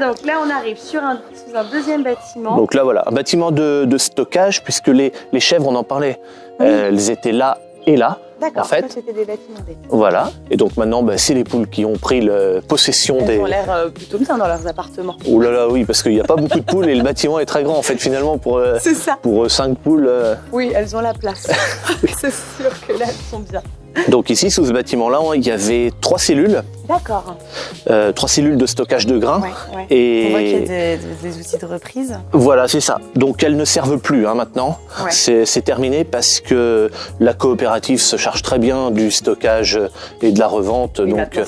donc là, on arrive sous un deuxième bâtiment. Donc là, voilà, un bâtiment de stockage, puisque les chèvres, on en parlait, elles étaient là et là. D'accord, en fait. c'était des bâtiments d'été. Voilà, et donc maintenant, c'est les poules qui ont pris possession Elles des... ont l'air plutôt bien dans leurs appartements. Ouh là là, oui, parce qu'il n'y a pas beaucoup de poules et le bâtiment est très grand, en fait, finalement, pour 5 poules. Oui, elles ont la place. C'est sûr que là, elles sont bien. Donc ici, sous ce bâtiment-là, il y avait 3 cellules. D'accord. 3 cellules de stockage de grains. Ouais. Et on voit qu'il y a des outils de reprise. Voilà, c'est ça. Donc elles ne servent plus maintenant. Ouais. C'est terminé parce que la coopérative se charge très bien du stockage et de la revente. Oui, donc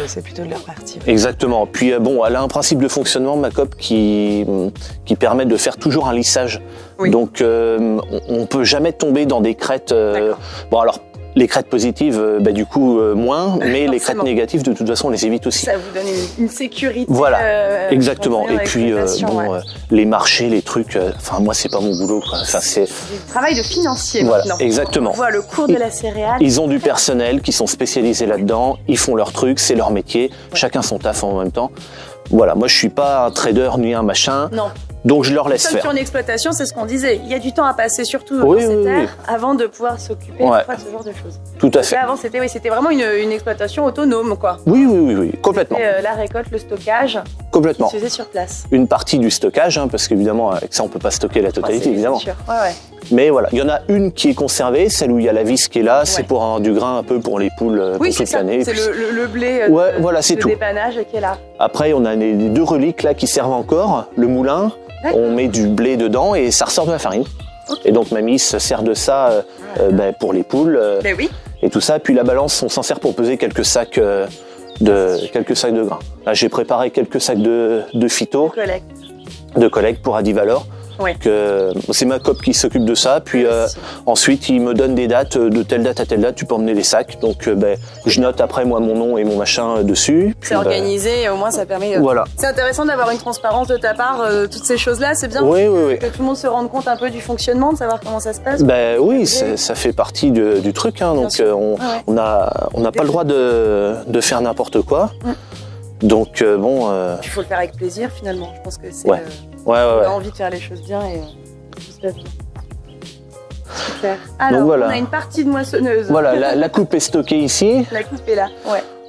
c'est plutôt de leur partie. Exactement. Puis elle a un principe de fonctionnement, ma coop, qui permet de faire toujours un lissage. Oui. Donc on peut jamais tomber dans des crêtes. Bon alors. Les crêtes positives, du coup, moins, mais les crêtes négatives, de toute façon, on les évite aussi. Ça vous donne une sécurité. Voilà, exactement. Et puis, les marchés, les trucs, moi, c'est pas mon boulot, quoi. C'est du travail de financier, voilà, maintenant. Exactement. On voit le cours de la céréale. Ils ont du personnel qui sont spécialisés là-dedans, ils font leur truc, c'est leur métier, chacun son taf en même temps. Voilà, moi, je suis pas un trader ni un machin. Non. Donc je leur laisse faire. Sur une exploitation, c'est ce qu'on disait. Il y a du temps à passer, surtout dans cette ère, avant de pouvoir s'occuper de ce genre de choses. Tout à fait. Là, avant, c'était vraiment une exploitation autonome, quoi. Oui, complètement. La récolte, le stockage. Complètement. Qui se faisait sur place. Une partie du stockage, parce qu'évidemment, avec ça, on peut pas stocker la totalité, évidemment. Sûr. Mais voilà, il y en a une qui est conservée, celle où il y a la vis qui est là, c'est pour avoir du grain un peu pour les poules pour toute l'année. C'est le blé de dépannage qui est là. Après, on a les 2 reliques là qui servent encore, le moulin. On met du blé dedans et ça ressort de la farine. Okay. Et donc mamie se sert de ça pour les poules et tout ça. Puis la balance, on s'en sert pour peser quelques sacs de grains. Là, j'ai préparé quelques sacs de phyto, de collecte pour Adivalor. C'est ma coop qui s'occupe de ça. Puis ensuite, il me donne des dates, de telle date à telle date, tu peux emmener les sacs. Donc je note après moi mon nom et mon machin dessus. C'est organisé et au moins ça permet... Voilà. C'est intéressant d'avoir une transparence de ta part, toutes ces choses-là, c'est bien que tout le monde se rende compte un peu du fonctionnement, de savoir comment ça se passe. Oui, ça fait partie du truc. Donc on n'a pas le droit de faire n'importe quoi. Donc Il faut le faire avec plaisir finalement. Je pense que c'est... on a envie de faire les choses bien et tout se passe bien. Super. Alors, on a une partie de moissonneuse. Voilà, la coupe est stockée ici. La coupe est là,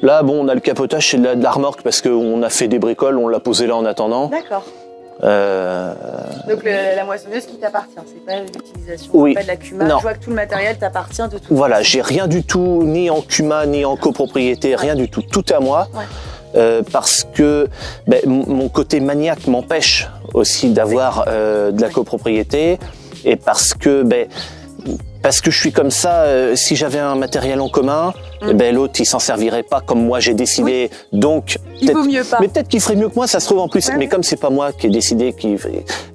Là, on a le capotage, c'est de la remorque parce qu'on a fait des bricoles, on l'a posé là en attendant. D'accord. Donc la moissonneuse qui t'appartient, c'est pas l'utilisation, pas de la CUMA. Je vois que tout le matériel t'appartient de tout. Voilà, j'ai rien du tout, ni en CUMA, ni en copropriété, rien du tout. Tout est à moi. Parce que mon côté maniaque m'empêche aussi d'avoir de la copropriété et parce que je suis comme ça, si j'avais un matériel en commun, l'autre il s'en servirait pas comme moi j'ai décidé, donc il vaut mieux pas. Mais peut-être qu'il ferait mieux que moi, ça se trouve en plus, mais comme c'est pas moi qui ai décidé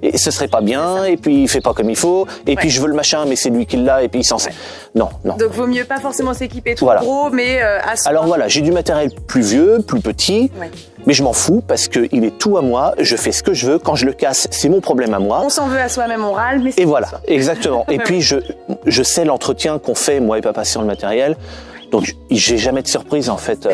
et ce serait pas bien, et puis il fait pas comme il faut, et puis je veux le machin, mais c'est lui qui l'a, et puis il s'en sert. Non. Donc vaut mieux pas forcément s'équiper trop gros, mais à soi. Alors voilà, j'ai du matériel plus vieux, plus petit, mais je m'en fous parce qu'il est tout à moi, je fais ce que je veux, quand je le casse, c'est mon problème à moi. On s'en veut à soi-même, on râle, mais c'est... Et voilà, exactement. Et puis je sais l'entretien qu'on fait, moi et papa, sur le matériel. Donc j'ai jamais de surprise en fait,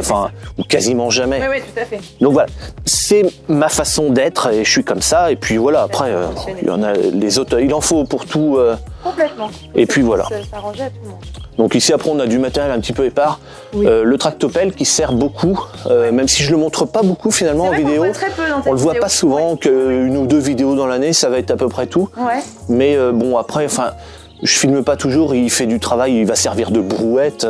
ou quasiment jamais. Oui, tout à fait. Donc voilà, c'est ma façon d'être et je suis comme ça. Et puis voilà, après, il y en a les autres, il en faut pour tout. Complètement. Et puis voilà. Ça arrangeait à tout le monde. Donc ici après on a du matériel un petit peu épars. Le tractopelle qui sert beaucoup, même si je le montre pas beaucoup finalement en vidéo. On très peu dans on le voit pas souvent, qu'une ou 2 vidéos dans l'année, ça va être à peu près tout. Mais après, je filme pas toujours, il fait du travail, il va servir de brouette.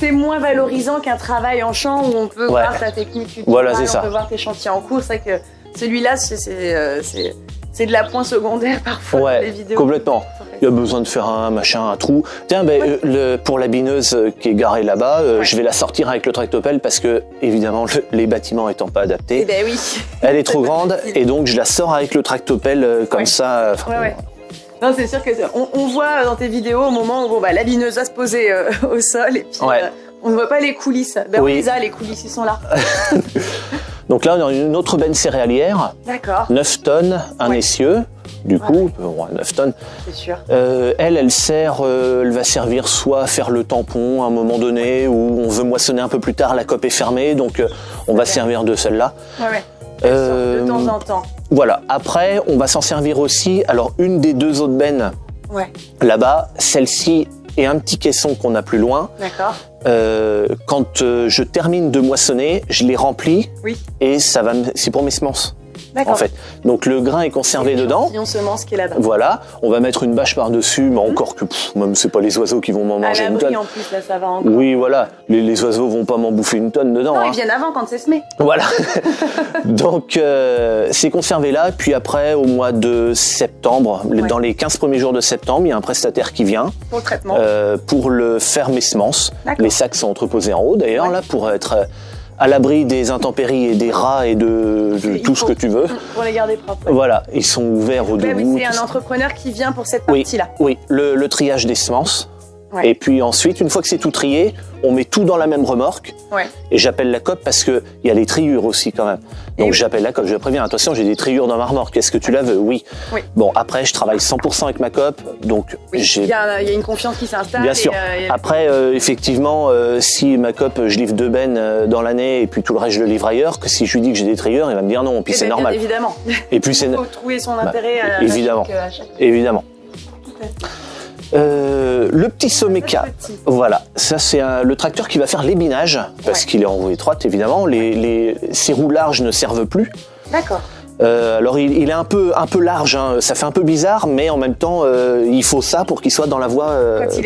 C'est moins valorisant qu'un travail en champ où on peut voir ta technique, on peut voir tes chantiers en cours. C'est vrai que celui-là, c'est de la point secondaire parfois les vidéos. Complètement. Il y a besoin de faire un trou. Tiens, pour la bineuse qui est garée là-bas, je vais la sortir avec le tractopelle parce que, évidemment, les bâtiments étant pas adaptés, elle est trop grande et donc je la sors avec le tractopelle comme ça. Non, c'est sûr que on voit dans tes vidéos au moment où la bineuse va se poser au sol et puis on ne voit pas les coulisses. On les a, les coulisses, ils sont là. Donc là, on a une autre benne céréalière. D'accord. 9 tonnes, un essieu. Du coup, 9 tonnes. C'est sûr. Elle va servir soit à faire le tampon à un moment donné où on veut moissonner un peu plus tard, la coop est fermée, donc on va servir de celle-là. De temps en temps. Voilà. Après, on va s'en servir aussi. Alors, une des deux autres bennes, là-bas, celle-ci et un petit caisson qu'on a plus loin. D'accord. Quand je termine de moissonner, je les remplis et ça va. C'est pour mes semences. En fait. Donc le grain est conservé dedans. Semence qui est là-dedans. Voilà, on va mettre une bâche par-dessus, mais encore que même c'est pas les oiseaux qui vont m'en manger une tonne. En plus, là, ça va encore. Oui, voilà, les oiseaux vont pas m'en bouffer une tonne dedans. Non, ils viennent avant quand c'est semé. Voilà. Donc c'est conservé là, puis après au mois de septembre, dans les 15 premiers jours de septembre, il y a un prestataire qui vient pour le traitement, pour le faire mes semences. Les sacs sont entreposés en haut d'ailleurs là pour être à l'abri des intempéries et des rats et de tout ce que tu veux. Pour les garder propres. Voilà, ils sont ouverts au debout. C'est un entrepreneur qui vient pour cette partie-là. Oui, le triage des semences. Et puis ensuite, une fois que c'est tout trié, on met tout dans la même remorque. Et j'appelle la COP parce qu'il y a les triures aussi quand même. Donc j'appelle la COP, je préviens, attention, j'ai des triures dans ma remorque, est-ce que tu la veux? Oui. Bon, après, je travaille 100% avec ma COP, donc il y a une confiance qui s'installe. Bien sûr. Après, effectivement, si ma COP, je livre 2 bennes dans l'année et puis tout le reste, je le livre ailleurs, que si je lui dis que j'ai des triures, il va me dire non, puis c'est normal. Évidemment. Et puis il faut trouver son intérêt à évidemment. Évidemment. Le petit Someca, voilà, ça c'est le tracteur qui va faire l'ébinage, parce qu'il est en roue étroite évidemment, ces roues larges ne servent plus. D'accord. Alors il est un peu large, hein. Ça fait un peu bizarre, mais en même temps il faut ça pour qu'il soit dans la voie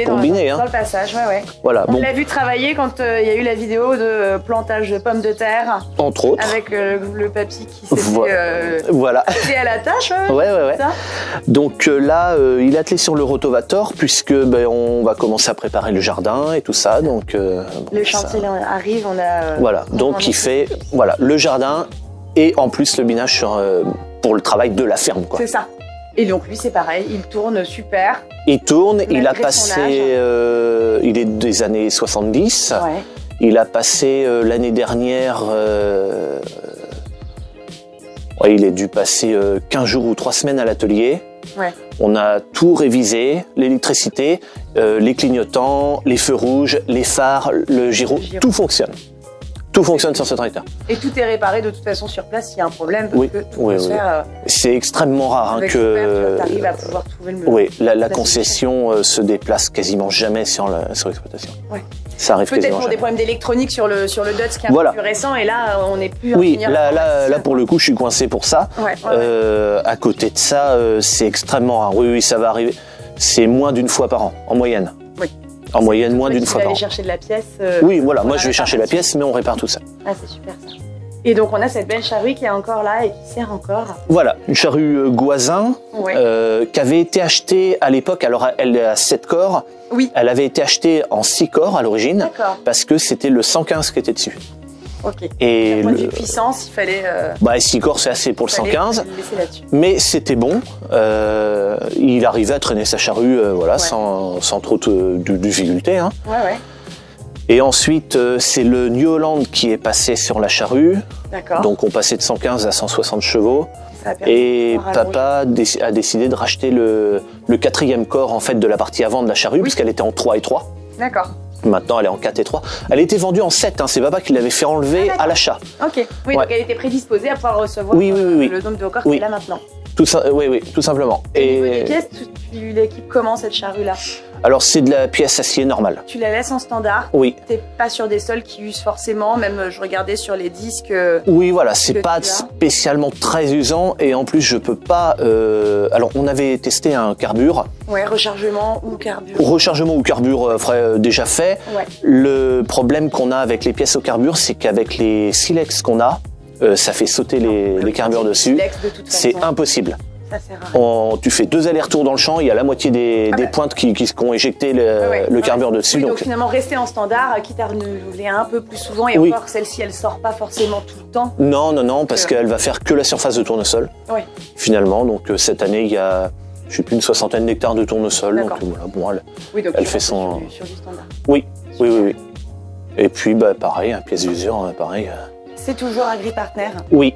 combinée. Dans le passage, Voilà, on l'a vu travailler quand il y a eu la vidéo de plantage de pommes de terre. Entre autres. Avec le papy qui s'est attelé à la tâche. Ouais. Donc là, il est attelé sur le rotovator puisque on va commencer à préparer le jardin et tout ça. Donc le chantier arrive, on a. Voilà, donc il fait le jardin. Et en plus le binage pour le travail de la ferme. C'est ça. Et donc lui c'est pareil, il tourne super. Il tourne, il a passé, il est des années 70. Il a passé l'année dernière, il a dû passer 15 jours ou 3 semaines à l'atelier. On a tout révisé, l'électricité, les clignotants, les feux rouges, les phares, le gyro. Tout fonctionne. Tout fonctionne sur ce tracteur. Et tout est réparé de toute façon sur place s'il y a un problème. C'est extrêmement rare que tu arrives à pouvoir trouver le. Oui, la concession se déplace quasiment jamais sur l'exploitation. Ça arrive peut-être pour des problèmes d'électronique sur le DUTS qui est un peu plus récent et là on n'est plus. Oui, là pour le coup je suis coincé pour ça. À côté de ça, c'est extrêmement rare. Oui, ça va arriver. C'est moins d'une fois par an en moyenne. En moyenne, moins d'une fois par an. Aller chercher de la pièce. Oui, voilà, moi je vais chercher la pièce, mais on répare tout ça. Ah, c'est super ça. Et donc on a cette belle charrue qui est encore là et qui sert encore. Voilà, une charrue Goisin qui avait été achetée à l'époque, alors elle a 7 corps. Oui. Elle avait été achetée en 6 corps à l'origine, parce que c'était le 115 qui était dessus. Ok. Et d'un point de vue puissance, il fallait. 6 corps c'est assez pour le 115, mais c'était bon. Il arrivait à traîner sa charrue, sans trop de difficultés. Hein. Et ensuite, c'est le New Holland qui est passé sur la charrue. D'accord. Donc on passait de 115 à 160 chevaux. Et papa a décidé de racheter le 4e corps en fait de la partie avant de la charrue, puisqu'elle était en 3 et 3. D'accord. Maintenant, elle est en 4 et 3. Elle était vendue en 7, hein. C'est papa qui l'avait fait enlever à l'achat. Ok. Oui, donc elle était prédisposée à pouvoir recevoir le nombre de corps qu'il a maintenant. Tout simplement. Et les pièces, tu l'équipes comment cette charrue-là? Alors c'est de la pièce acier normale. Tu la laisses en standard? Oui. T'es pas sur des sols qui usent forcément, même je regardais sur les disques. Oui, voilà, c'est pas spécialement très usant et en plus je peux pas. Alors on avait testé un carbure. Ouais, rechargement ou carbure. Rechargement ou carbure déjà fait. Le problème qu'on a avec les pièces au carbure, c'est qu'avec les silex qu'on a, ça fait sauter les carbures dessus. C'est impossible. Ça sert à rien. Tu fais 2 allers-retours dans le champ, il y a la moitié des pointes qui ont éjecté le carbure dessus. Donc finalement rester en standard, quitte à renouveler un peu plus souvent et encore celle-ci elle sort pas forcément tout le temps. Non, parce qu'elle va faire que la surface de tournesol. Finalement, donc cette année il y a je sais plus une 60aine d'hectares de tournesol. Donc voilà, elle fait son. Sur du standard. Oui. Et puis pareil, pièce d'usure, pareil. C'est toujours AgriPartner. Oui.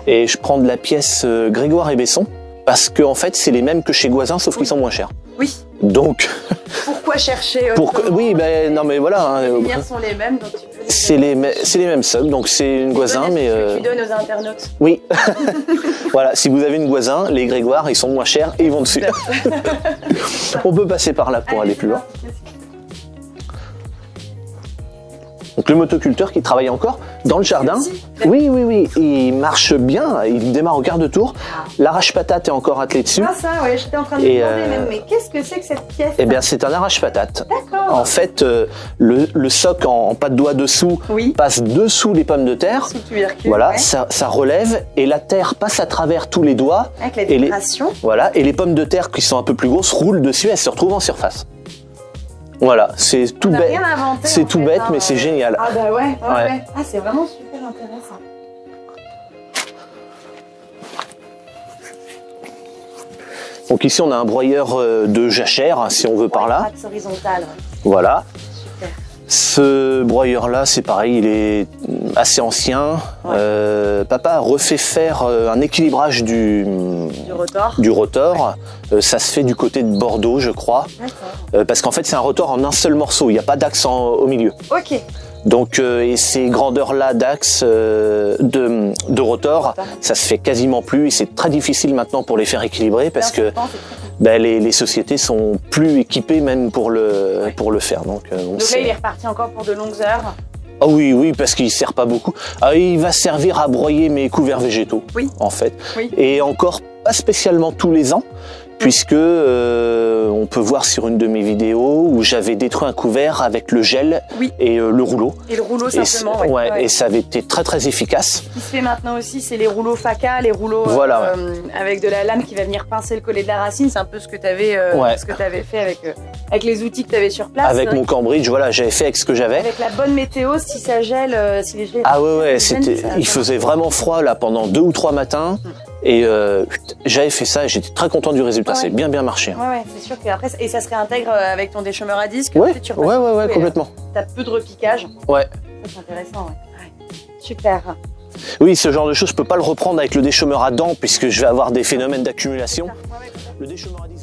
Et je prends de la pièce Grégoire et Besson parce que en fait c'est les mêmes que chez Goisin sauf qu'ils sont moins chers. Oui. Donc. Pourquoi chercher Oui, non mais voilà. Les lumières sont les mêmes, donc tu peux C'est les mêmes subs, donc c'est une Goisin, mais... Tu donnes aux internautes. Oui. Voilà, si vous avez une Goisin, les Grégoire, ils sont moins chers et ils vont dessus. On peut passer par là pour aller plus loin. Donc le motoculteur qui travaille encore dans le jardin. Oui, il marche bien, il démarre au quart de tour. L'arrache-patate est encore attelé dessus. Ah ça, ouais, j'étais en train de me demander même, mais qu'est-ce que c'est que cette pièce? Eh bien, c'est un arrache-patate. D'accord. En fait, le soc en pas de doigt dessous passe dessous les pommes de terre. Voilà, ça relève et la terre passe à travers tous les doigts. Avec la vibration. Et les pommes de terre qui sont un peu plus grosses roulent dessus, elles se retrouvent en surface. Voilà, c'est tout bête. C'est tout bête, mais c'est génial. Ah bah ouais. Ah, c'est vraiment super intéressant. Donc ici, on a un broyeur de jachère, si on veut par là. Voilà. Super. Ce broyeur-là, c'est pareil, il est assez ancien. Papa a refait faire un équilibrage du rotor. Ça se fait du côté de Bordeaux, je crois. Parce qu'en fait, c'est un rotor en un seul morceau. Il n'y a pas d'axe au milieu. Ok. Donc, et ces grandeurs-là d'axe de rotor, ça se fait quasiment plus. Et c'est très difficile maintenant pour les faire équilibrer parce que les sociétés sont plus équipées même pour le faire. Donc là, il est reparti encore pour de longues heures. Ah oui, parce qu'il ne sert pas beaucoup. Il va servir à broyer mes couverts végétaux, en fait. Et encore pas spécialement tous les ans, puisque on peut voir sur une de mes vidéos où j'avais détruit un couvert avec le gel et le rouleau. Et le rouleau simplement, et ça avait été très très efficace. Ce qui se fait maintenant aussi, c'est les rouleaux faca, les rouleaux avec de la lame qui va venir pincer le collet de la racine. C'est un peu ce que tu avais fait avec les outils que tu avais sur place. Avec mon Cambridge, voilà, j'avais fait avec ce que j'avais. Avec la bonne météo, si ça gèle, si les gels... Ah il faisait vraiment froid là pendant 2 ou 3 matins. Et j'avais fait ça et j'étais très content du résultat. C'est bien marché. Ouais, c'est sûr qu'après, et ça se réintègre avec ton déchômeur à disque. Ouais, complètement. T'as peu de repiquage. Ouais. C'est intéressant, Super. Oui, ce genre de choses, je peux pas le reprendre avec le déchômeur à dents puisque je vais avoir des phénomènes d'accumulation. Le déchômeur à disque